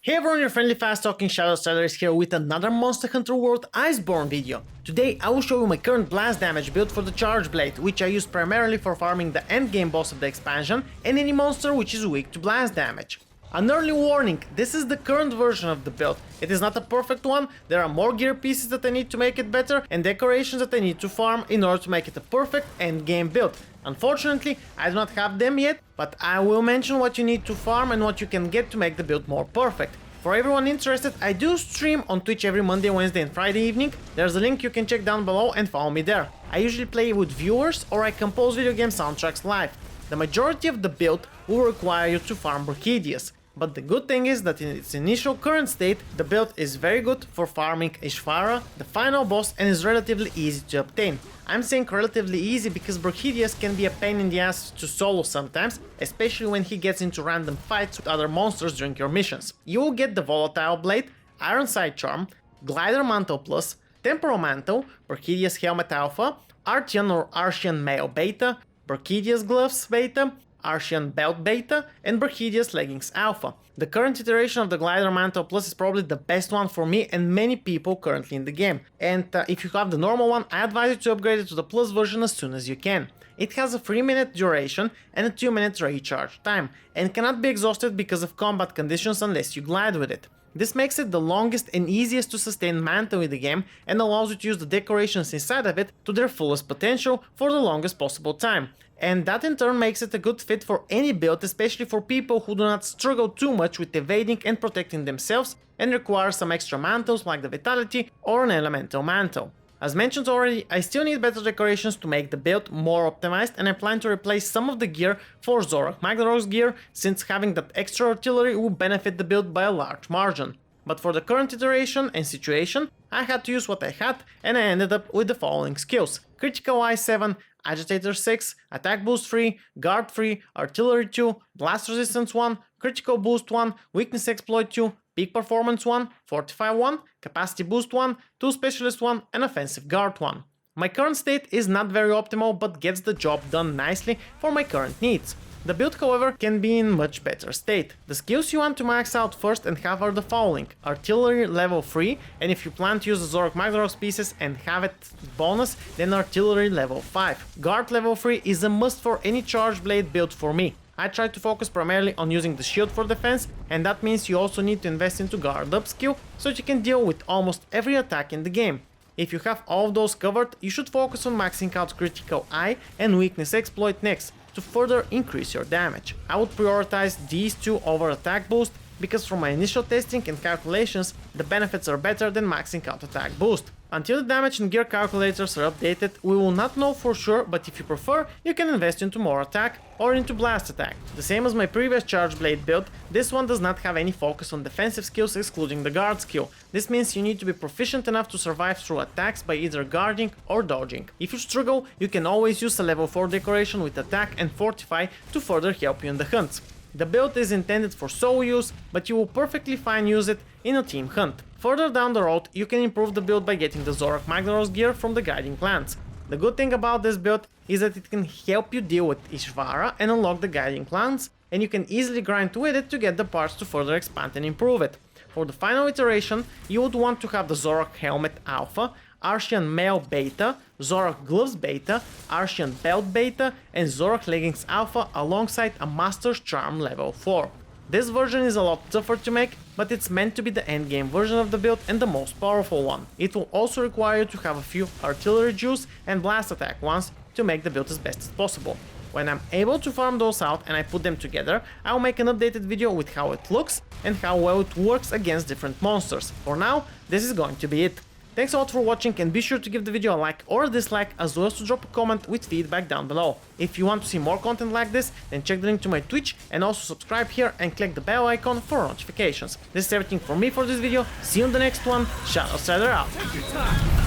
Hey everyone, your friendly fast-talking Shadow Strider is here with another Monster Hunter World Iceborne video. Today I will show you my current blast damage build for the Charge Blade, which I use primarily for farming the endgame boss of the expansion and any monster which is weak to blast damage. An early warning, this is the current version of the build. It is not a perfect one, there are more gear pieces that I need to make it better and decorations that I need to farm in order to make it a perfect endgame build. Unfortunately, I do not have them yet, but I will mention what you need to farm and what you can get to make the build more perfect. For everyone interested, I do stream on Twitch every Monday, Wednesday and Friday evening. There's a link you can check down below and follow me there. I usually play with viewers or I compose video game soundtracks live. The majority of the build will require you to farm Brachydios. But the good thing is that in its initial current state, the build is very good for farming Ishvara, the final boss, and is relatively easy to obtain. I'm saying relatively easy because Brachydios can be a pain in the ass to solo sometimes, especially when he gets into random fights with other monsters during your missions. You will get the Volatile Blade, Iron Sight Charm, Glider Mantle Plus, Temporal Mantle, Brachydios Helmet Alpha, Artian or Artian Mail Beta, Brachydios Gloves Beta, Artian Belt Beta, and Brachydios Leggings Alpha. The current iteration of the Glider Mantle Plus is probably the best one for me and many people currently in the game. And if you have the normal one, I advise you to upgrade it to the Plus version as soon as you can. It has a 3-minute duration and a 2-minute recharge time, and cannot be exhausted because of combat conditions unless you glide with it. This makes it the longest and easiest to sustain mantle in the game and allows you to use the decorations inside of it to their fullest potential for the longest possible time. And that in turn makes it a good fit for any build, especially for people who do not struggle too much with evading and protecting themselves and require some extra mantles like the Vitality or an Elemental Mantle. As mentioned already, I still need better decorations to make the build more optimized, and I plan to replace some of the gear for Zorak Magnarok's gear, since having that extra artillery will benefit the build by a large margin. But for the current iteration and situation, I had to use what I had, and I ended up with the following skills: Critical Eye 7, Agitator 6, Attack Boost 3, Guard 3, Artillery 2, Blast Resistance 1, Critical Boost 1, Weakness Exploit 2, Peak Performance 1, Fortify 1, Capacity Boost 1, 2 Specialist 1, and Offensive Guard 1. My current state is not very optimal, but gets the job done nicely for my current needs. The build, however, can be in much better state. The skills you want to max out first and have are the following: Artillery level 3, and if you plan to use the Zorak Magnarok's pieces and have it bonus, then Artillery level 5. Guard level 3 is a must for any Charge Blade build for me. I try to focus primarily on using the shield for defense, and that means you also need to invest into Guard Up skill so that you can deal with almost every attack in the game. If you have all of those covered, you should focus on maxing out Critical Eye and Weakness Exploit next, to further increase your damage. I would prioritize these two over Attack Boost, because from my initial testing and calculations, the benefits are better than maxing out Attack Boost. Until the damage and gear calculators are updated, we will not know for sure, but if you prefer, you can invest into more attack or into blast attack. The same as my previous Charge Blade build, this one does not have any focus on defensive skills excluding the guard skill. This means you need to be proficient enough to survive through attacks by either guarding or dodging. If you struggle, you can always use a level 4 decoration with attack and fortify to further help you in the hunts. The build is intended for solo use, but you will perfectly fine use it in a team hunt. Further down the road, you can improve the build by getting the Zorak Magnarok's gear from the Guiding Clans. The good thing about this build is that it can help you deal with Ishvara and unlock the Guiding Clans, and you can easily grind with it to get the parts to further expand and improve it. For the final iteration, you would want to have the Zorak Helmet Alpha, Artian Mail Beta, Zorak Gloves Beta, Artian Belt Beta, and Zorak Leggings Alpha alongside a Master's Charm level 4. This version is a lot tougher to make, but it's meant to be the endgame version of the build and the most powerful one. It will also require you to have a few artillery juice and blast attack ones to make the build as best as possible. When I'm able to farm those out and I put them together, I'll make an updated video with how it looks and how well it works against different monsters. For now, this is going to be it. Thanks a lot for watching, and be sure to give the video a like or a dislike, as well as to drop a comment with feedback down below. If you want to see more content like this, then check the link to my Twitch and also subscribe here and click the bell icon for notifications. This is everything from me for this video. See you in the next one. Shadow Strider out.